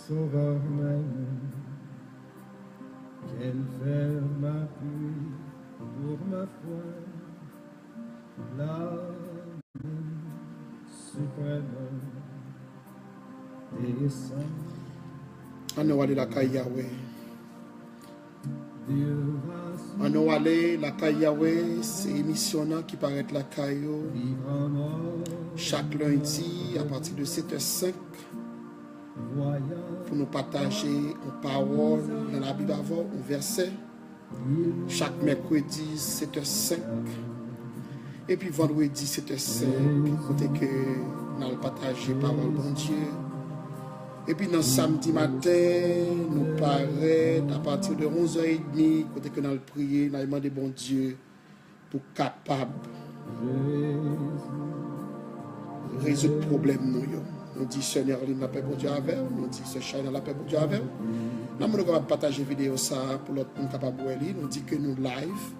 sauveur même, quelle ferme appui pour ma foi, l'âme suprême descend. On va aller la caille Yahweh. On va aller la caille Yahweh. C'est émission qui paraît la caille chaque lundi à partir de 7h05 pour nous partager une parole dans la Bible avant, un verset. Chaque mercredi 7h05 et puis vendredi 7h05 côté que nous allons partager parole bon Dieu. Et puis dans samedi matin, nous paraît à partir de 11h30, côté que nous allons prier, nous allons demander bon Dieu pour capable résoudre le problème. Nous disons Seigneur, la paix pour Dieu avec, nous disons ce chien la paix pour Dieu avec. Nous allons partager la vidéo ça pour l'autre monde capable de voir. Nous disons que nous live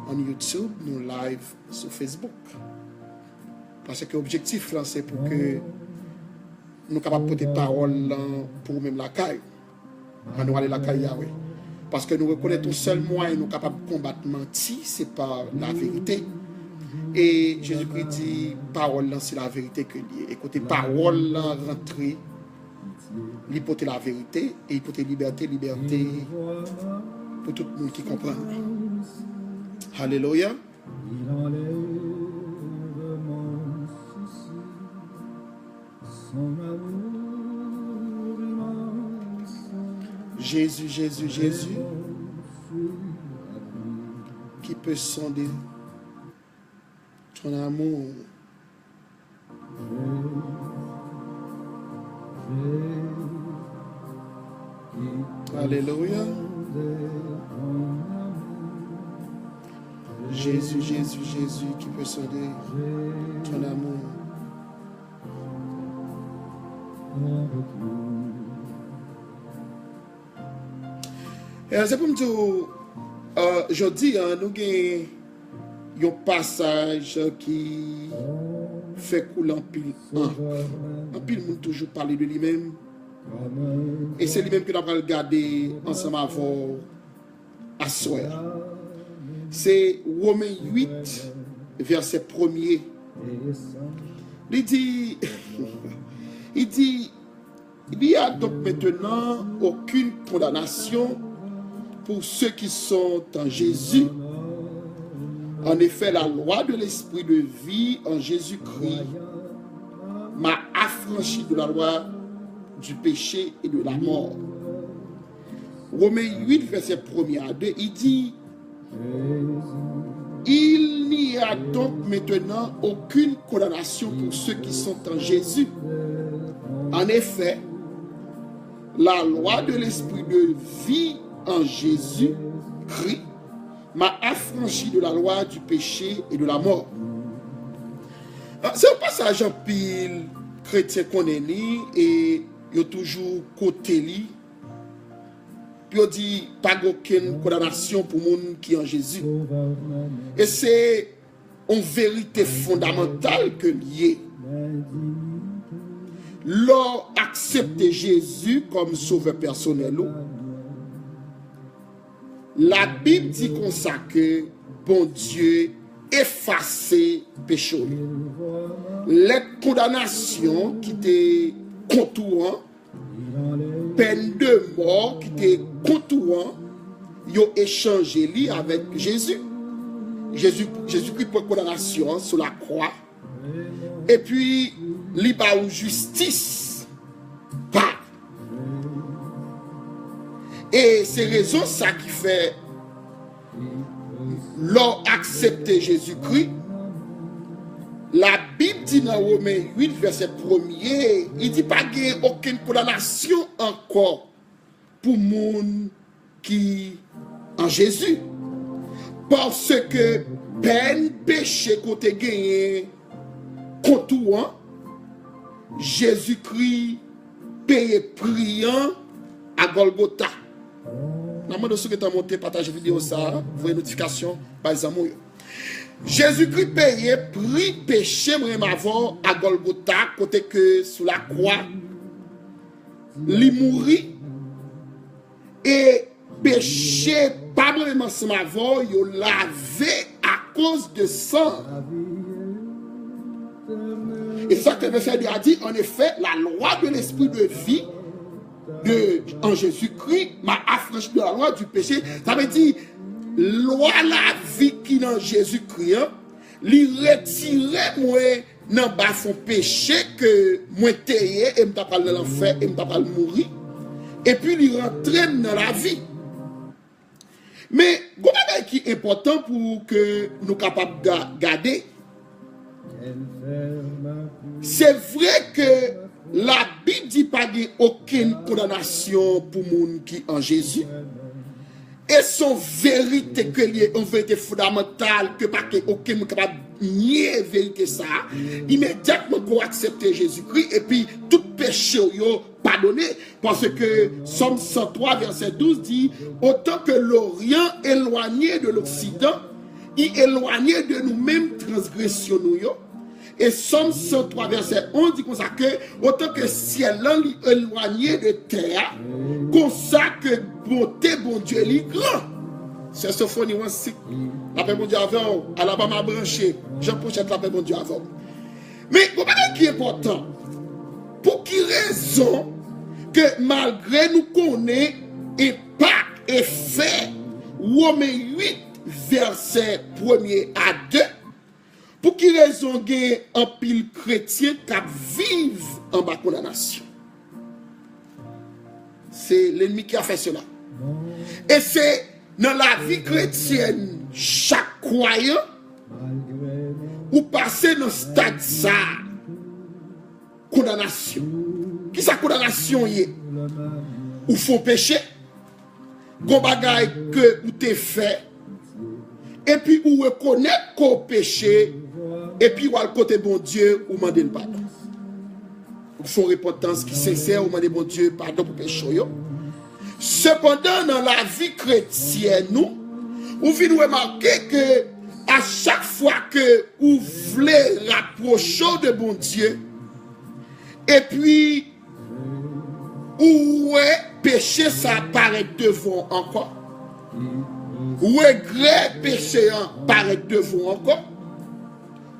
en YouTube, nous live sur Facebook. Parce que l'objectif là, c'est pour que nous sommes capables de porter parole pour même la caille. Nous aller la caille Yahweh. Parce que nous reconnaissons le seul moyen nous sommes capables de combattre mentir, c'est par la vérité. Et Jésus-Christ dit, parole c'est la vérité que lié. Et côté parole rentrer, il porter la vérité et il porter liberté pour tout le monde qui comprend. Alléluia. Jésus, Jésus, Jésus, qui peut sonder ton amour. Alléluia. Jésus, Jésus, Jésus, qui peut sonder ton amour. C'est pour me dire, aujourd'hui, nous avons un passage qui fait couler en pile. En pile, nous toujours parler de lui-même. Et c'est lui-même que nous allons regarder ensemble avant à soir. C'est Romains 8, verset 1er. Il dit, il n'y a donc maintenant aucune condamnation pour ceux qui sont en Jésus. En effet, la loi de l'esprit de vie en Jésus-Christ m'a affranchi de la loi du péché et de la mort. Romains 8, verset 1er à 2, il dit, il n'y a donc maintenant aucune condamnation pour ceux qui sont en Jésus. En effet, la loi de l'esprit de vie en Jésus-Christ m'a affranchi de la loi du péché et de la mort. C'est un passage en pile chrétien qu'on est li et il y a toujours côté li. Puis on dit pas aucune condamnation pour les gens qui sont en Jésus. Et c'est une vérité fondamentale que lié. L'on accepte Jésus comme sauveur personnel. La Bible dit comme ça que bon Dieu effacé péché. Les condamnations qui étaient contourant, peine de mort qui étaient contourant, ils ont échangé lui avec Jésus. Jésus-Christ pour condamnation sur la croix. Et puis, il a eu justice. Pas. Et c'est raison ça qui fait l'on accepter Jésus-Christ. La Bible dit dans Romains 8, verset 1er, il dit pas qu'il n'y a aucune condamnation encore pour les gens qui en Jésus. Parce que peine péché côté gagné contourant, Jésus-Christ paye priant à Golgotha. Normalement, ceux qui ont monté, partagez la vidéo, ça, vous voyez notification, par exemple. Jésus-Christ payait prix péché, moi, avant à Golgotha, côté que sous la croix, li mouri et péché pas vraiment ensemble avant, yo lavé à cause de sang. Et ça que le Seigneur a dit, en effet, la loi de l'esprit de vie en Jésus-Christ m'a affranchi de la loi du péché. Ça veut dire, loi la vie qui dans Jésus-Christ, lui retirer moi dans bas son péché que moi t'ayé et m't'a pas l'enfer et m't'a pas mourir et puis lui rentrer dans la vie. Mais ce qui est important pour que nous capables de garder, c'est vrai que la Bible dit pas de aucune condamnation pour les gens qui en Jésus. Et son vérité que lié une vérité fondamentale que pas que aucun monde capable nier vérité ça, immédiatement qu'on accepter Jésus-Christ et puis tout péché yo pardonné parce que Somme 103 verset 12 dit autant que l'Orient éloigné de l'Occident, il éloigné de nous-mêmes transgression nous yo. Et Somme 103 verset 11 dit comme ça que autant que ciel éloigné de terre, comme ça que bonté bon Dieu est grand. C'est Sophonie 1:6. La paix bon Dieu avant, Alabama branché, Jean Pochette la paix bon Dieu avant. Mais comment qui est important? Pour qui raison que malgré nous connaît impact et fait Romains 8 verset 1er à 2, pour qui raison gagne un pile chrétien qui vivent en bas condamnation? C'est l'ennemi qui a fait cela. Et c'est dans la vie chrétienne, chaque croyant, ou passer dans le stade ça, condamnation. Qui sa condamnation y est? Ou font péché, gon bagay que ou te fait, et puis ou reconnaître qu'on péché, et puis ou al côté bon Dieu, ou demander le pardon. Ou font repentance qui sincère, ou demander bon Dieu pardon pour péché yo. Cependant, dans la vie chrétienne, nous venons remarquer que à chaque fois que vous voulez rapprocher de bon Dieu, et puis, où péché ça apparaît devant encore, regret péché apparaît devant encore,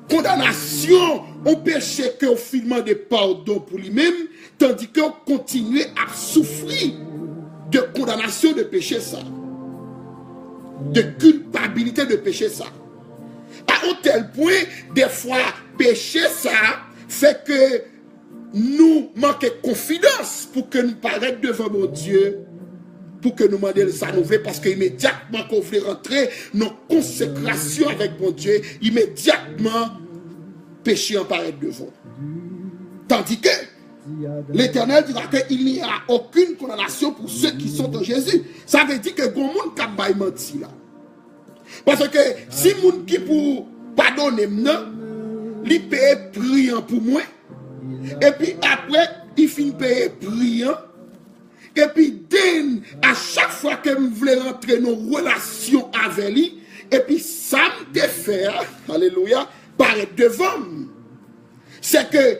condamnation au péché que au finalement de pardon pour lui-même, tandis qu'on continue à souffrir de condamnation de péché ça, de culpabilité de péché ça. À un tel point, des fois, péché ça fait que nous manquons de confiance pour que nous paraître devant mon Dieu, pour que nous demandions ça nous fait, parce qu'immédiatement qu'on veut rentrer dans consécration avec mon Dieu, immédiatement, péché apparaît devant. Tandis que l'Éternel dira qu'il n'y a aucune condamnation pour ceux qui sont en Jésus. Ça veut dire que bon monde qui a menti là. Parce que si monde qui pour pardonner maintenant, il paye priant pour moi. Et puis après, il finit payer priant. Et puis à chaque fois que je voulais rentrer dans une relation avec lui, et puis ça me fait, alléluia, paraître devant. C'est que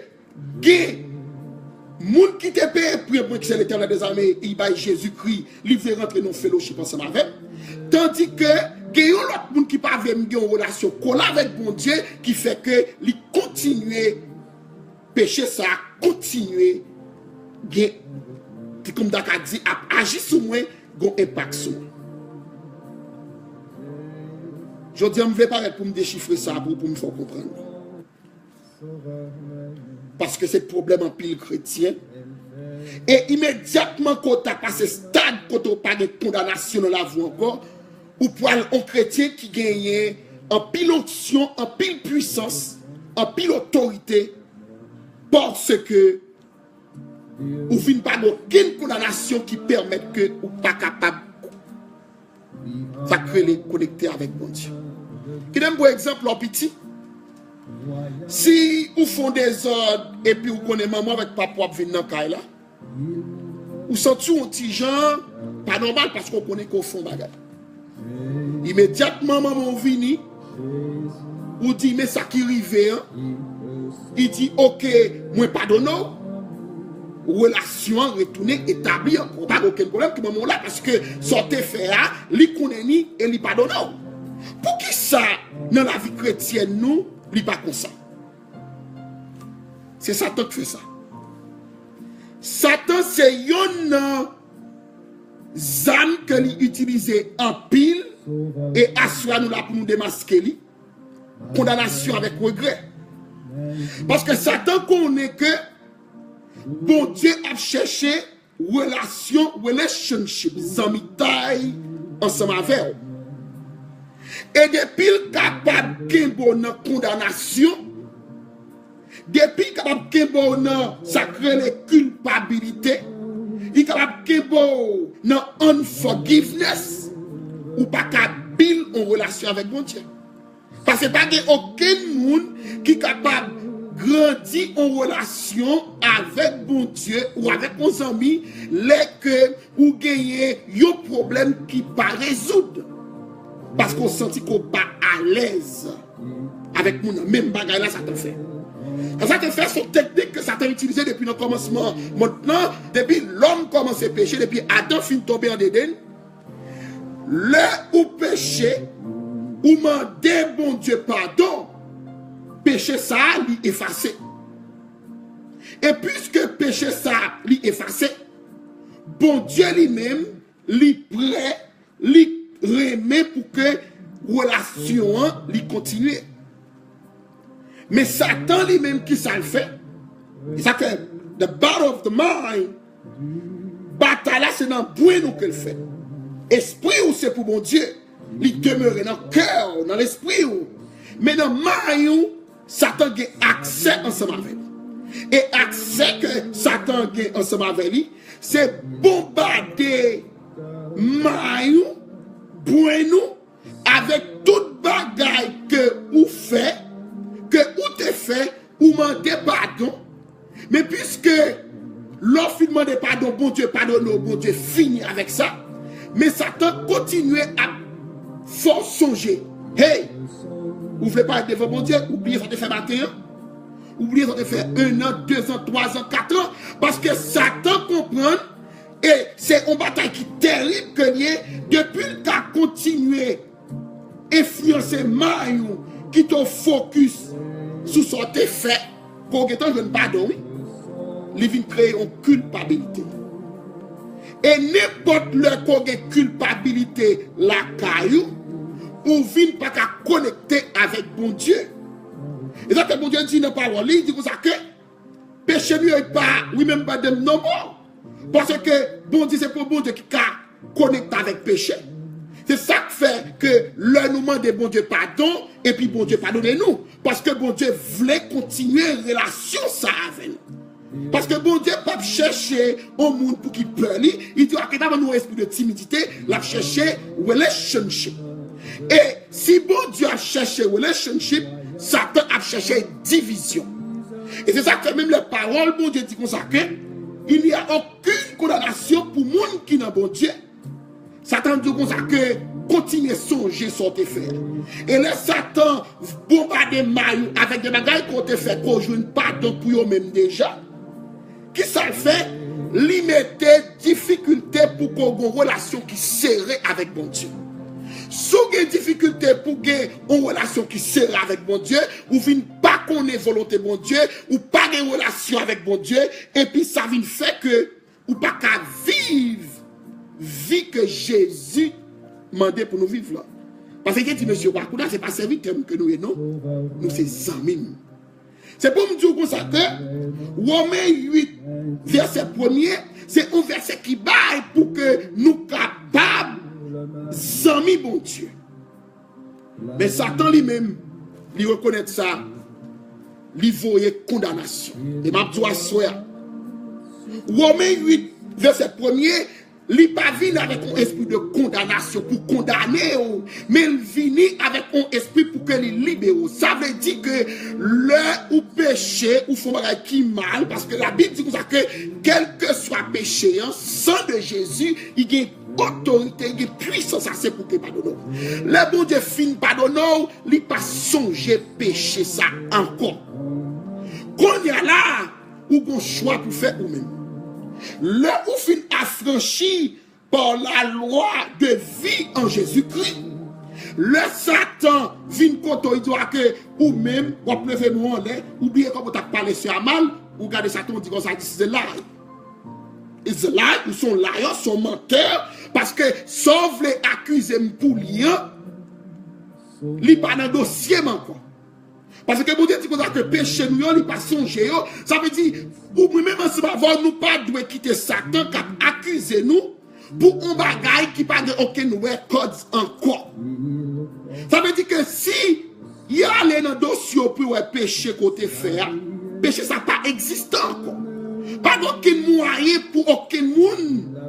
moun qui te paye pour que c'est l'Éternel des armées, il va Jésus-Christ, il veut rentrer dans le fellowship ensemble avec. Tandis que il y a l'autre monde qui pas avec une relation avec bon Dieu qui fait que il continue pécher ça, continuer comme Dakar dit agir sur moi, gon impact sur moi. Je dis, je ne vais pas pour me déchiffrer ça pour me faire comprendre. Parce que c'est le problème en pile chrétien. Et immédiatement quand tu as passé stade, quand tu n'as pas de condamnation dans la voie encore, ou pour un chrétien qui gagne en pile option, en pile puissance, en pile autorité, parce que ou fin pas d'aucune condamnation qui permette que ou pas capable de connecter avec mon Dieu. Qui donne pour exemple en petit. Si vous font des ordres et puis vous connaissez maman avec papa qui vient dans la là, vous sentez un petit genre pas normal parce qu'on connaît qu'on fait bagarre. Immédiatement maman vient, ou dit mais ça qui arrive, il dit ok, moi pardonne. relation retourner établie encore. Pas aucun problème que moment là parce que sortez faire, li connaît et li pardonne. Pour qui ça dans la vie chrétienne nous, li pas comme ça. C'est Satan qui fait ça. Satan c'est une zame que li utilise en pile et assure nous là pour nous démasquer li. Condamnation avec regret. Parce que Satan connaît que bon Dieu a cherché relationship, zamitaille ensemble avec eux. Et depuis le capable de bonne condamnation, depuis le capable de bonne sacré les culpabilité, il est capable de bonne unforgiveness, ou pas capable en relation avec bon Dieu. Parce que pas aucun monde qui est capable de grandir en relation avec bon Dieu ou avec nos amis, les que ou gagner un problème qui pas résoudre. Parce qu'on sentit qu'on pas à l'aise avec mon même bagaille là, ça te fait. Quand ça te fait, son technique que ça t'a utilisé depuis le commencement. Maintenant, depuis l'homme commence à pécher, depuis Adam fin tombé en Éden, le ou péché, ou demander bon Dieu pardon, péché ça lui effacé. Et puisque péché ça lui effacé, bon Dieu lui-même lui prêt, lui remet pour que relation lui continue. Mais Satan lui-même qui ça le fait, c'est ça que the battle of the mind, bataille là c'est dans le point nous que le fait. Esprit ou c'est pour bon Dieu. Il demeure dans le cœur, dans l'esprit. Mais dans le maillon, Satan a accès ensemble avec lui. Et accès que Satan a ensemble avec lui, c'est bombarder maillon pour nous avec toute bagaille que vous faites, que vous te fait, ou demandez pardon. Mais puisque l'offre demande pardon, bon Dieu pardonne, bon Dieu finit avec ça. Mais Satan continue à faut songer. Hey, vous ne voulez pas être devant mon Dieu, oubliez ça te fait 21, oubliez ça te fait 1 an, 2 ans, 3 ans, 4 ans, parce que Satan comprend, et c'est une bataille qui est terrible que lié, depuis le cas continuer, influencer Mario, qui te focus sur ce que tu fait, pour que tu ne pardon, il vient créer une culpabilité. Et n'importe le culpabilité, la caillou, ou vient pas qu'à connecter avec bon Dieu. Et ça que bon Dieu dit dans la parole, il dit comme ça que péché lui est pas, oui même pas de non more. Parce que bon Dieu c'est pour bon Dieu qui connecte avec péché. C'est ça qui fait que le nous demande bon Dieu pardon, et puis bon Dieu pardonne-nous. Parce que bon Dieu voulait continuer une relation ça avec nous. Parce que bon Dieu pas chercher au monde pour qu'il peur. Il dit que dans nous esprit de timidité, l'a chercher relationship. Et si bon Dieu a cherché relationship, Satan a cherché division. Et c'est ça que même les paroles, bon Dieu dit comme ça que il n'y a aucune condamnation pour monde qui n'a bon Dieu. Satan dit comme ça que continuez à songer sur tes faire. Et là, Satan bombarde maillot avec des bagages qu'on te fait qu'on joue pardon pour eux-mêmes déjà. Qui ça le fait? Limiter difficulté pour qu'on ait une relation qui serrée avec bon Dieu. Si vous avez une difficulté pour gagner une relation qui serrée avec bon Dieu, ou ne pas connaître volonté bon Dieu, ou pas de relation avec bon Dieu, et puis ça vient faire que ou pas qu'à vivre vie que Jésus demandait pour nous vivre là. Parce que dit monsieur Wakuna, ce n'est pas serviteur que nous non, nous c'est amis. C'est pour me dire comme ça que Romains 8, verset 1er, c'est un verset qui baille pour que nous capables amis bon Dieu. Mais Satan lui-même, il reconnaît ça, il voyait condamnation. Et ma doit soir. Romains 8, verset 1er, il n'est pas venu avec un esprit de condamnation pour condamner, mais il vient avec un esprit pour qu'il libère. Ça veut dire que le ou péché ou font un qui mal, parce que la Bible dit comme ça que quel que soit péché, sang de Jésus, il y a autorité, il y a puissance assez pour que pardonne. Le bon Dieu fin pardonne, il n'a pas songé péché ça encore. Quand il y a là, ou qu'on choix pour faire ou même. Le ou fin affranchi par la loi de vie en Jésus-Christ. Le Satan vient contre il doit que ou même ou lever nous en l'air ou bien comme on t'a parlé sur mal ou garder Satan dit comme ça c'est lie. It's a lie ou son liar, son menteur parce que sauf les accuser pour lien li pas dans dossier encore. Parce que vous dites que péché nous li pas songer ça veut dire ou même ensemble avant nous pas doit quitter Satan qui accuser nous pour un bagage qui pas de aucun records encore. Ça veut dire que si il y a allé dans dossier pour péché côté faire, péché ça pas existant encore. Pas aucun moyen pour aucun monde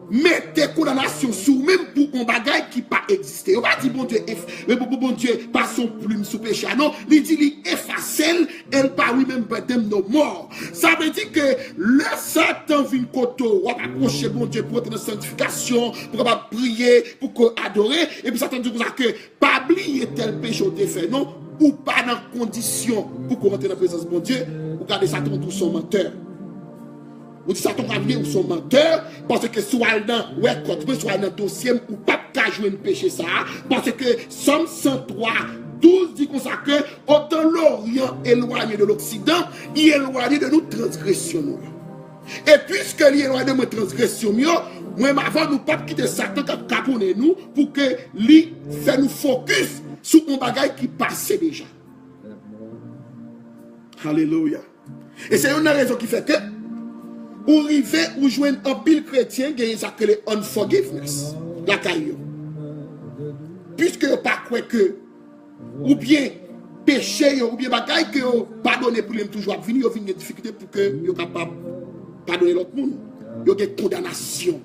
mettre condamnation sur même pour un bagage qui pas existé. On va dire bon Dieu pas son plume sous péché. Non, il dit il efface elle pas oui même them no more. Ça veut dire que le Satan vient koto, on va approcher bon Dieu pour être dans sanctification, pour pas prier, pour adorer et puis Satan dit comme ça que pas oublier tel péché au fait non ou pas dans condition pour qu'on rentre dans la présence de bon Dieu, regardez Satan tout son menteur. Ou dit Satan va venir ou son menteur parce que soit dans soit dans dossier ou pas qu'à jouer un péché ça parce que Somme 103 12 dit comme ça que autant l'Orient éloigné de l'Occident, il est éloigné de nos transgressions. Et puisque il est éloigné de nos transgressions, moi avant nous pas quitter Satan qui caponner nous pour que lui fait nous focus sur un bagage qui passait déjà. Alléluia. Et c'est une raison qui fait que ou arriver ou joindre un pile chrétien gagner ça que le unforgiveness la caillou puisque yo pas croire que ou bien péché ou bien bagaille que yo pardonner pour lui toujours venir yo venir difficulté pour que yo capable pardonner l'autre monde yo des condamnation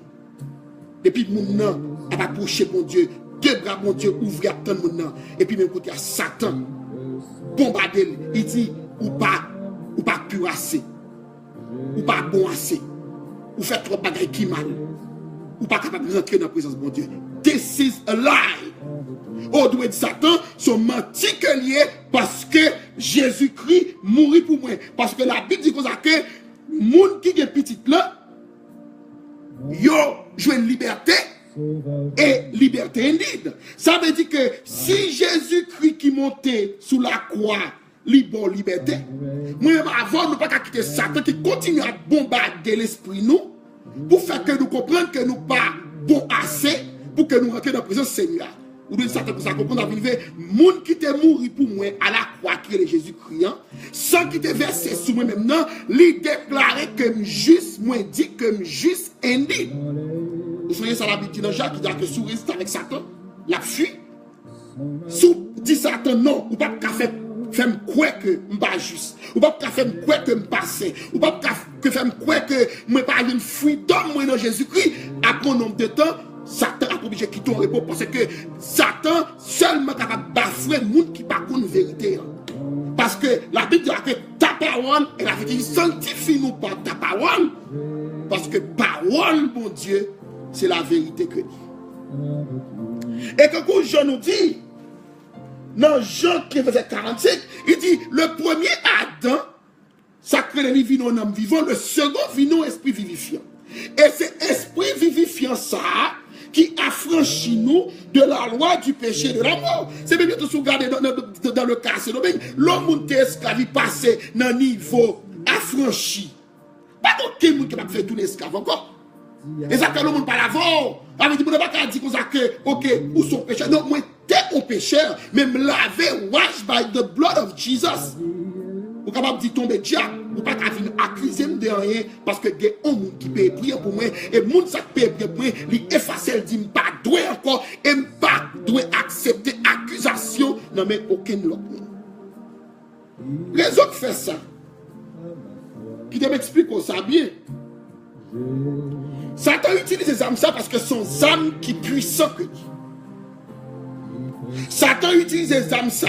depuis moun nan a approcher bon Dieu deux bras bon Dieu ouvrir tant moun nan et puis même côté à Satan bombarder il dit ou pas pur assez ou pas bon assez, ou fait trop bagaille qui mal, ou pas capable de rentrer dans la présence de mon Dieu. This is a lie. Oh, doit dire Satan, son menti que lié parce que Jésus-Christ mourit pour moi. Parce que la Bible dit comme ça que moun qui est petit là, yo joue une liberté et liberté indeed. Ça veut dire que si Jésus-Christ qui montait sous la croix, libre liberté. Moi, avant, nous ne pouvons pas quitter Satan qui continue à bombarder l'esprit nous pour faire que nous comprenions que nous ne sommes pas bon assez pour que nous rentrions dans la présence du Seigneur. Ou bien Satan pour ça qu'on a arrivé, monde qui était mort pour moi à la croix qui est Jésus-Christ, sans qu'il était versé sur moi maintenant, lui déclarer que juste, moi dit que juste indeed. Vous voyez ça la Bible dit dans Jacques qui dit que sous résiste avec Satan, la fuit. Sous dit Satan non, ou pas qu'à faire croire que je ne suis pas juste. Ou pas faire croire que je ne suis pas saint. Ou pas faire croire que je n'ai pas une freedom dans Jésus-Christ. Après un nombre de temps, Satan a obligé de quitter ton repos parce que Satan seulement capable de bafouer le monde qui n'a pas de vérité. Parce que la Bible dit que ta parole, elle a dit sanctifie-nous par ta parole. Parce que parole, mon Dieu, c'est la vérité que dit. Et que quand Jean nous dit, dans Jean qui faisait 45, il dit le premier Adam, ça crée le vino en homme vivant, le second vino esprit vivifiant. Et c'est esprit vivifiant ça qui affranchit nous de la loi du péché et de la mort. C'est bien que vous regardez dans le cas, c'est l'homme qui est esclave passé dans un niveau affranchi. Pas aucun monde qui va faire tout l'esclave encore. Et ça que le monde pas l'avant. Avec dit, on ne va pas dire que, ok, où sont pécheurs. Non, moi, t'es un pécheur, mais me laver, washed by the blood of Jesus. Vous êtes capable de tomber diable, vous pas venir accuser de rien, parce que il y a un monde qui peut prier pour moi, et le monde qui peut prier pour moi, il efface, il dit, pas doit encore, et pas doit accepter accusation, non mais aucun autre monde. Les autres font ça. Qui te m'explique ça bien. Satan utilise ces âmes ça parce que ce sont âmes qui puissants que Dieu. Satan utilise ces âmes ça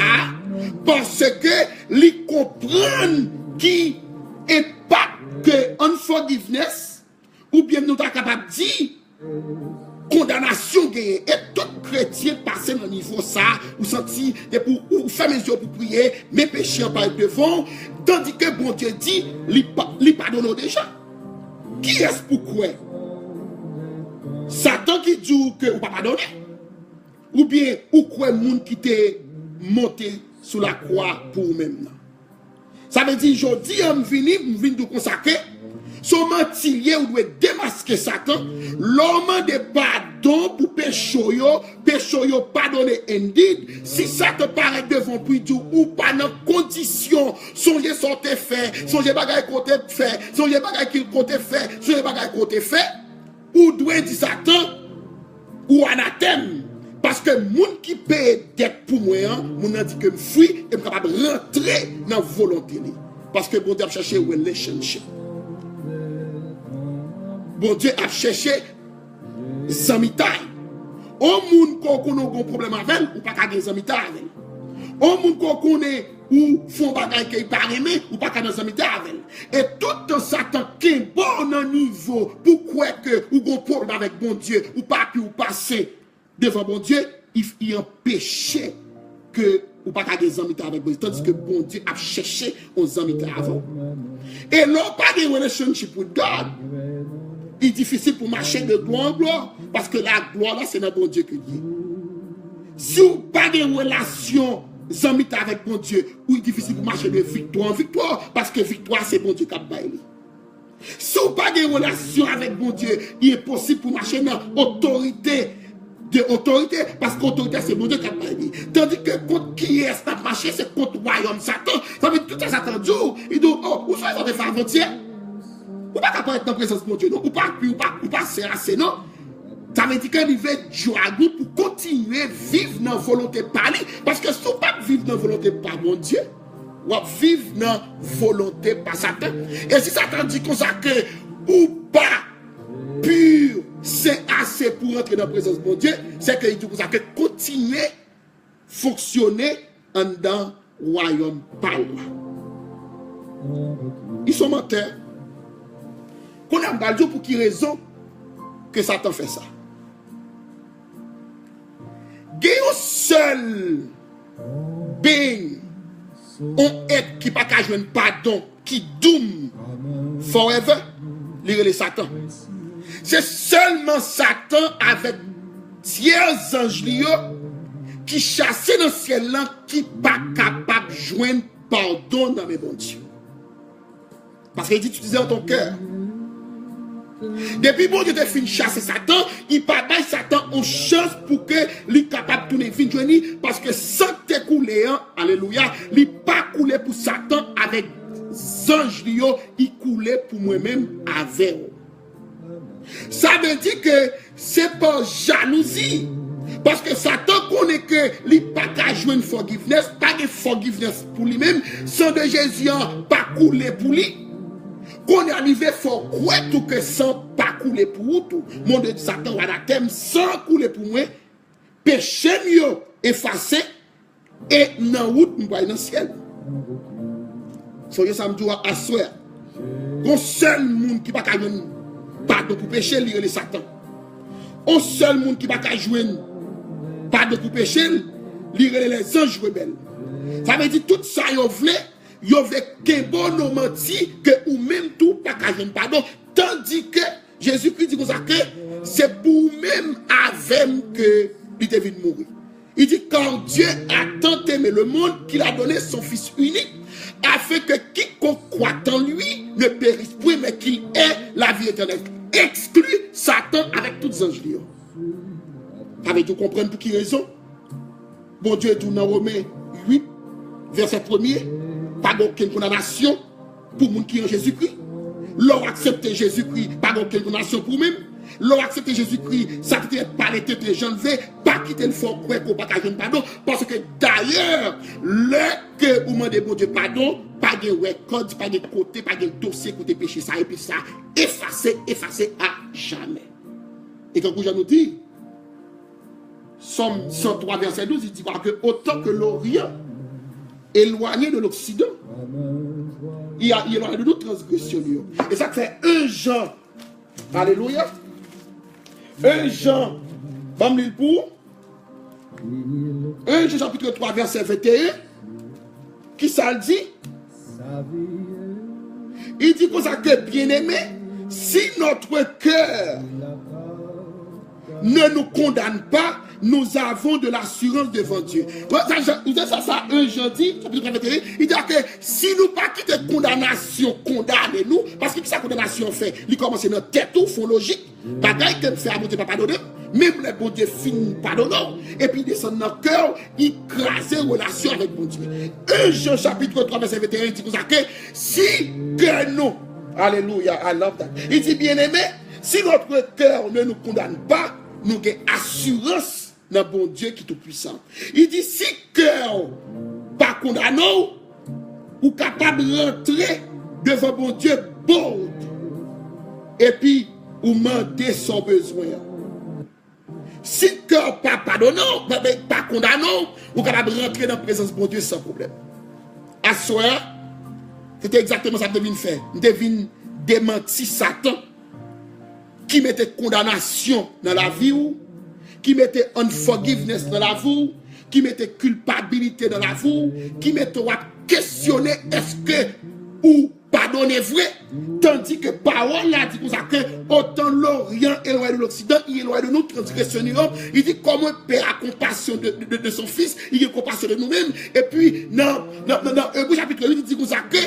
parce que les comprennent qui est pas que unforgiveness ou bien nous sommes capables de dire condamnation gagnée et tout chrétien passé dans le niveau ça ou senti ou faire mes yeux pour prier mes péchés en parle devant tandis que bon Dieu dit il pardonne déjà. Qui est-ce pourquoi? Satan qui dit que vous ne pas pardonner? Ou bien, ou quoi monde qui t'est monté sous la croix pour vous-même? Ça veut dire, je dis, je viens de consacrer. Son mentilier ou doit démasquer Satan, l'homme de pardon pour péché yo pardonner indeed. Si ça te paraît devant puis ou pas dans condition, songez sortez fait, songez bagaille côté fait, songez bagaille qu'il côté fait, songez bagaille côté fait, ou doit dire Satan ou anathème. Parce que moun qui paye dette pour moi, moun a dit que me fuis et me capable rentrer dans volonté. Parce que bon Dieu a cherché relationship. Bon Dieu a cherché zamitaille. Au monde qu'on connaît un problème avec elle, ou pas qu'à des zamitaille avec elle. Au monde qu'on connaît ou font bagaille qui pas aimé, ou pas qu'à des zamitaille avec elle. Et tout Satan qui est bon niveau, pourquoi que ou un problème avec bon Dieu, ou pas pu ou passer devant bon Dieu, il empêche que ou pas qu'à des amitiés avec bon Dieu. Tandis que bon Dieu a cherché aux amitiés avant. Et non pas de relationship with God. Il est difficile pour marcher de gloire en gloire. Parce que la gloire là, c'est dans bon Dieu que Dieu. Si vous n'avez pas de relation amitié avec bon Dieu, ou il est difficile pour marcher de victoire en victoire. Parce que victoire, c'est bon Dieu qui a baillé. Si vous n'avez pas de relation avec bon Dieu, il est possible pour marcher dans l'autorité. De autorité, parce qu'autorité c'est bon Dieu qui a parlé. Tandis que contre qui est-ce qui a marché, c'est contre le royaume Satan. Ça veut dire tout ça Satan dit, il dit, oh, vous soyez des femmes entières. Ou pas capable d'être dans la présence de Dieu, non? Ou pas serrasser, non? Ça veut dire qu'il veut jouer à nous pour continuer à vivre dans la volonté par lui. Parce que si vous ne pas vivre dans la volonté par mon Dieu, ou vivre dans la volonté par Satan. Et si Satan dit qu'on ça que, ou pas pur, c'est assez pour entrer dans la présence de mon Dieu, c'est qu'il dit pour ça que continuer à fonctionner dans le royaume par là. Ils sont menteurs. Qu'on a pas dit pour qui raison que Satan fait ça. Il y a un seul being, un être qui n'a pas qu'à jouer un pardon, qui doom forever, les Satan. C'est seulement Satan avec tiers anges qui chassent dans le ciel là, qui n'est pas capable de joindre pardon dans mes bons dieux. Parce qu'il dit, tu disais dans ton cœur. Depuis bon Dieu te fin chasser Satan, il pas donne Satan une chance pour que il capable de tourner fin joindre parce que sans te couler, alléluia, il pas couler pour Satan avec anges il coulait pour moi-même avec eux. Ça veut dire que c'est pas jalousie. Parce que Satan connaît que il n'a pas qu'à jouer une forgiveness, pas de forgiveness pour lui-même, sans de Jésus pas couler pour lui. Qu'on est arrivé fort quoi tout que sans pas couler pour tout. Mon Dieu, Satan va thème sans couler pour moi, péché mieux effacé et dans route nous voyons dans le ciel. Soyez ça me dit à soir. Qu'on seul monde qui pas qu'à jouer pardon pour péché, il est Satan. Un seul monde qui va jouer pardon pour péché, il est les anges rebelles. Ça veut dire tout ça, il y a qu'un bon menti que ou même tout pas jouer pardon. Tandis que Jésus-Christ dit que c'est pour même avec que il devait mourir. Il dit quand Dieu a tant aimé le monde qu'il a donné son Fils unique, afin que quiconque croit en lui ne périsse point, mais qu'il ait la vie éternelle. Exclut Satan avec toutes les anges. Avec vous comprendre pour qui raison? Bon Dieu dit dans Romains 8, verset 1er, pas d'aucune condamnation pour les gens qui ont Jésus-Christ. L'on accepte Jésus-Christ, pas d'aucune condamnation pour eux-mêmes. L'on accepte Jésus-Christ, ça peut être pas les têtes les gens ne veulent pas quitter le fort quoi qu'on pas qu'à jeune pardon. Parce que d'ailleurs, le que vous demandez bon Dieu pardon, pas de record, pas de côté, pas de dossier côté péché, ça et puis ça, effacé à jamais. Et quand vous nous dit, Somme 103, verset 12, il dit que autant que l'Orient éloigné de l'Occident, il y a éloigné de nos transgressions. Et ça fait 1 Jean, alléluia, 1 Jean, bon l'île pour 1 Jean chapitre 3, verset 21, qui ça le dit? Il dit que ça que bien aimé, si notre cœur ne nous condamne pas, nous avons de l'assurance devant Dieu. Ça, un Jean dit, chapitre 21, il dit que si nous pas quitter condamnation, condamnez-nous, parce que sa condamnation fait, il commence dans tête ou fond logique, bagaille que fait à mon Dieu pas pardonner, même les bon Dieu finit pardonnant, et puis il descend dans le cœur, il crase relation avec mon Dieu. 1 Jean chapitre 3, verset 21, il dit que si que nous, alléluia, I love that, il dit bien aimé, si notre cœur ne nous condamne pas, nous avons assurance dans bon Dieu qui est tout puissant. Il dit si cœur pas condamnant, ou capable de rentrer devant bon Dieu bold, et puis ou demander son besoin. Si cœur pas pardonnant, pas condamnant, ou capable de rentrer dans la présence de bon Dieu sans problème. À soir, c'était exactement ça que devine faire. Devine démentir Satan qui mettait condamnation dans la vie, qui mettait unforgiveness dans la vie, qui mettait culpabilité dans la vie, qui mettait questionner est-ce que ou pardonner vrai, tandis que parole là dit que autant l'Orient éloigné de l'Occident, il est éloigné de nous, transgressionnons. Il dit comment Père a compassion de son fils, il a compassion de nous-mêmes. Et puis dans Hébreux chapitre 8, il dit que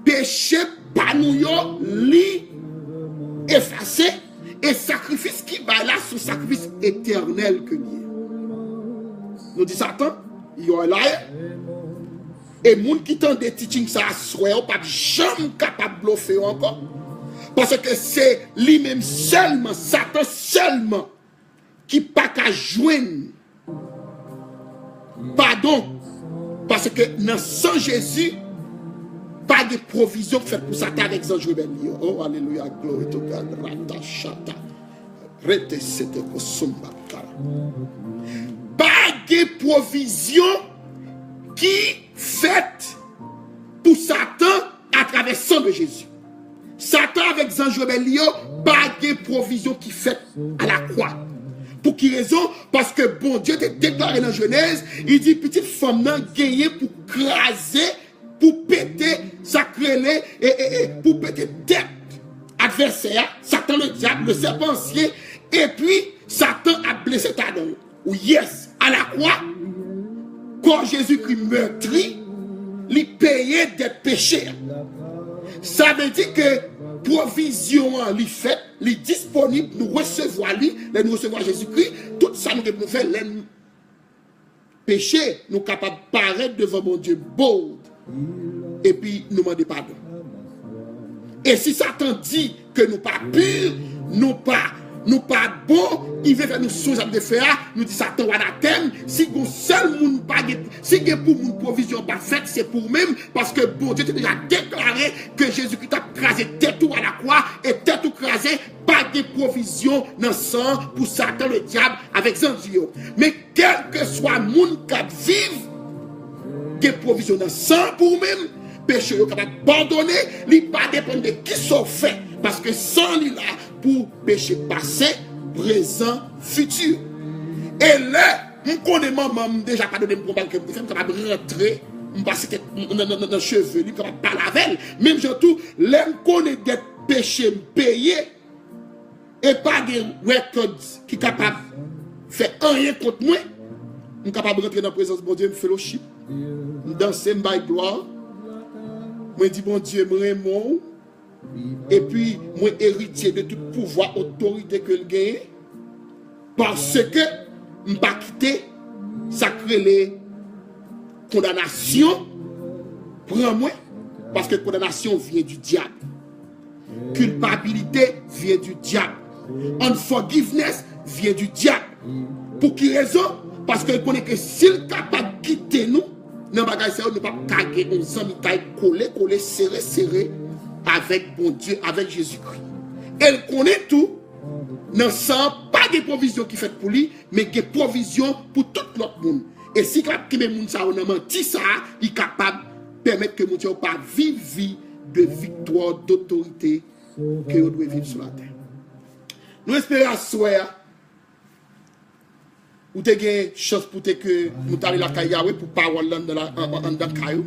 péché pas nous li effacé, et sacrifice qui va là, ce sacrifice éternel que nous. Nous dit Satan, il y a là. Et moun qui tente des teachings ça soit pas jamais capable de bluffer encore. Parce que c'est lui-même seulement, Satan seulement, qui pas qu'à joindre. Pardon. Parce que dans sans Jésus, pas de provision faite pour Satan avec Zange Rebellion. Oh, alléluia, glory to God. Ratashata. Rete sete kosumba kara. Pas de provision qui faite pour Satan à travers le sang de Jésus. Satan avec Zange Rebellion, pas de provision qui faite à la croix. Pour qui raison? Parce que bon Dieu t'a déclaré dans Genèse, il dit petite femme n'a gagné pour craser, pour péter, sacrer et pour péter tête adversaire, Satan le diable, le serpent ancien, et puis Satan a blessé Adam. Ou yes, à la croix, quand Jésus-Christ meurtri, il payait des péchés. Ça veut dire que provision il fait, il est disponible, nous recevoir lui, nous recevoir Jésus-Christ, tout ça nous devons faire, les péchés, nous capables de paraître devant mon Dieu bold, et puis nous demander pardon. Et si Satan dit que nous pas purs, nous pas bon, il veut faire nous sous de faire, nous dit Satan anathème, si vous seul monde pas si pour mon provision pas faite, c'est pour même parce que bon Dieu a déjà déclaré que Jésus-Christ a crasé tête tout à la croix et tête tout crasé, pas de provision dans le sang pour Satan le diable avec Zanzio. Mais quel que soit le monde qui vive, des provisions dans le sang pour même, péché est capable d'abandonner, il ne pas dépendre de qui sont fait. Parce que sans lui là, pour péché passé, présent, futur. Et là, je connais maman, déjà pas donné mon combat que je suis capable de rentrer, je passe dans les cheveux, je suis capable de parler avec elle. Même surtout, là, je connais des péchés payés et pas des records qui sont capables de faire rien contre moi. Je suis capable de rentrer dans la présence de mon Dieu, je fellowship, je danse, je baille gloire. Je dis, bon Dieu, je m'aime. Et puis, moi, héritier de tout pouvoir, autorité que je gagne. Parce que je ne vais pas quitter, ça crée les condamnations. Prends-moi. Parce que condamnation vient du diable. Culpabilité vient du diable. Unforgiveness vient du diable. Pour qui raison? Parce que je connais que s'il est capable de quitter nous, dans le bagage, on ne peut pas caguer, on s'en coller, serré avec bon Dieu, avec Jésus-Christ. Elle connaît tout, non sans pas de provision qui fait pour lui, mais des provisions pour tout l'autre monde. Et si quelqu'un monde ça on a menti ça, il est capable de permettre que mon Dieu pas vivre vie de victoire, d'autorité que vous devez vivre sur la terre. Nous espérons à soir ou te gen chance pour te que nous t'aller la Yahweh pour parole dans la en caillou.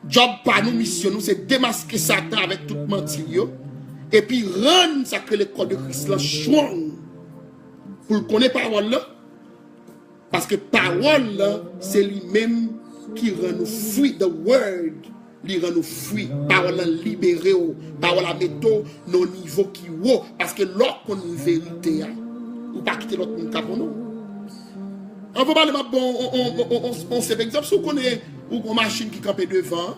Job pas nous, mission nous, c'est démasquer Satan avec toute mentir. Et puis rendre ça que le corps de Christ là strong. Pour le connaître parole là. Parce que parole là, c'est lui-même qui rend nous fruits. The word, lui rend nous fruits. Parole là libérée. Parole là mettons nos niveaux qui haut. Parce que lorsqu'on a une vérité, ou pas quitter l'autre monde pour nous. On va parler on fait exemple, si on connaît une machine qui campe devant,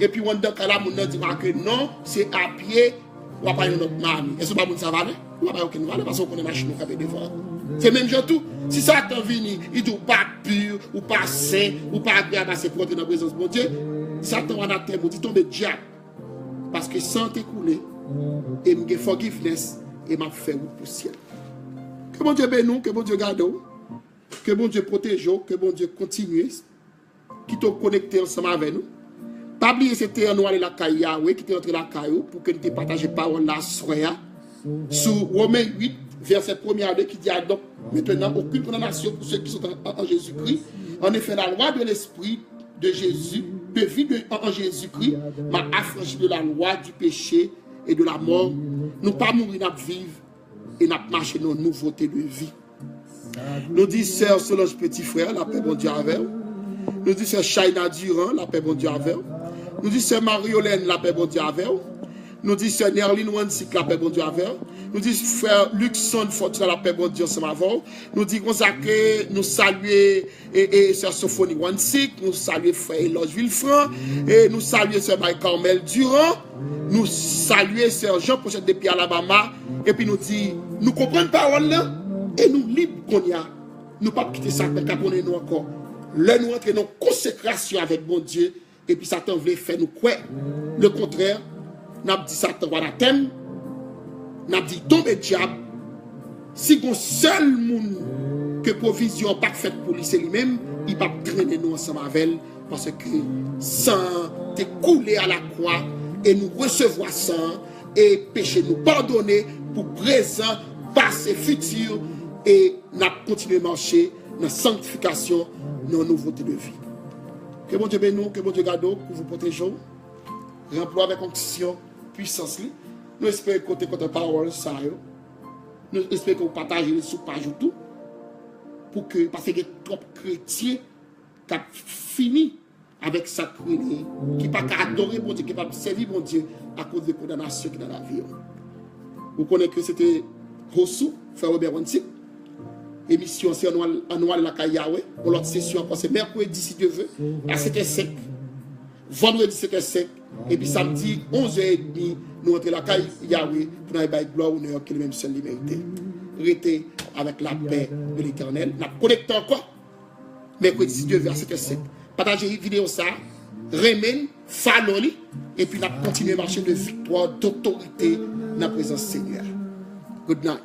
et puis on dit que non, c'est à pied, on va pas une autre mamie. Est-ce que ça va aller? On va pas aucune valeur parce qu'on connaît machine qui campe devant. C'est même genre tout. Si ça t'en vient, il dit pas pur, ou pas saint, ou pas agréable à se porter dans la présence de mon Dieu, ça t'en va dans terre, on dit tombe diable. Parce que sans t'écouler, et me forgiveness, et m'a fait pour le ciel. Que bon Dieu bénisse nous, que bon Dieu garde nous. Que bon Dieu protège, que bon Dieu continue, qui t'a connecté ensemble avec nous. Pas oublier c'était nous aller la caille Yahweh, qui t'est entré la caille pour que nous te partagions parole la soya. Sur Romains 8, verset 1er qui dit donc maintenant aucune condamnation pour ceux qui sont en Jésus-Christ. En effet, la loi de l'esprit de Jésus, de vie en Jésus-Christ, m'a affranchi de la loi du péché et de la mort. Nous pas mourir, nous vivre et nous marcher dans une nouveauté de vie. Nous dit sœur Solange petit frère, la paix bon Dieu avec vous. Nous dit sœur Shaina Durand, la paix bon Dieu avec vous. Nous dit sœur Mariolène, la paix bon Dieu avec vous. Nous dit sœur Nerline Wansik, la paix bon Dieu avec vous. Nous dit frère Luxon Fortuna, la paix bon Dieu ensemble avec vous. Nous dit que nous saluer et sœur Sophonie Wansik, nous saluer frère Eloge Villefranc, et nous saluer sœur Marie Carmel Durand, nous saluer sœur Jean Pochette depuis Alabama, et puis nous dit, nous comprenons parole là. Et nous libres qu'on y a, nous pas quitter ça, mais qu'après nous encore. Là, nous entrons dans consécration avec mon Dieu, et puis Satan voulait faire nous quoi? Le contraire, nous avons dit Satan, voilà, thème, nous avons dit tombe diable, si un seul monde que provision pas faite pour lui, c'est lui-même, il va traîner nous ensemble avec elle, parce que sans te couler à la croix, et nous recevoir sang, et péché nous pardonner pour présent, passé, futur, et nous continuons à marcher dans la sanctification, dans la nouveauté de vie. Que bon Dieu bénisse nous, que bon Dieu garde nous, que vous protégeons, remplis avec onction, puissance. Nous espérons que côté parole, ça. Nous espérons que vous partagez les sous-pages tout, pour que, parce qu'il y a trop de chrétiens qui ont fini avec ça, qui ne pas adorer mon Dieu, qui ne pas servir mon Dieu à cause de condamnation qui est dans la vie. Vous connaissez que c'était Rossou, frère Robert Wansik. Émission c'est annuelle la caille Yahweh. Pour l'autre session encore c'est mercredi si Dieu veut à 7h05. Vendredi 7h05. Et puis samedi 11h30 nous entrons la caille Yahweh pour nous bailler gloire honneur que le même seul mérité. Restez avec la paix de l'Éternel. Nous connectons encore mercredi si Dieu veut à 7h05. Partagez la vidéo ça. Remène, follow et puis nous continuons à marcher de victoire, d'autorité dans la présence du Seigneur. Good night.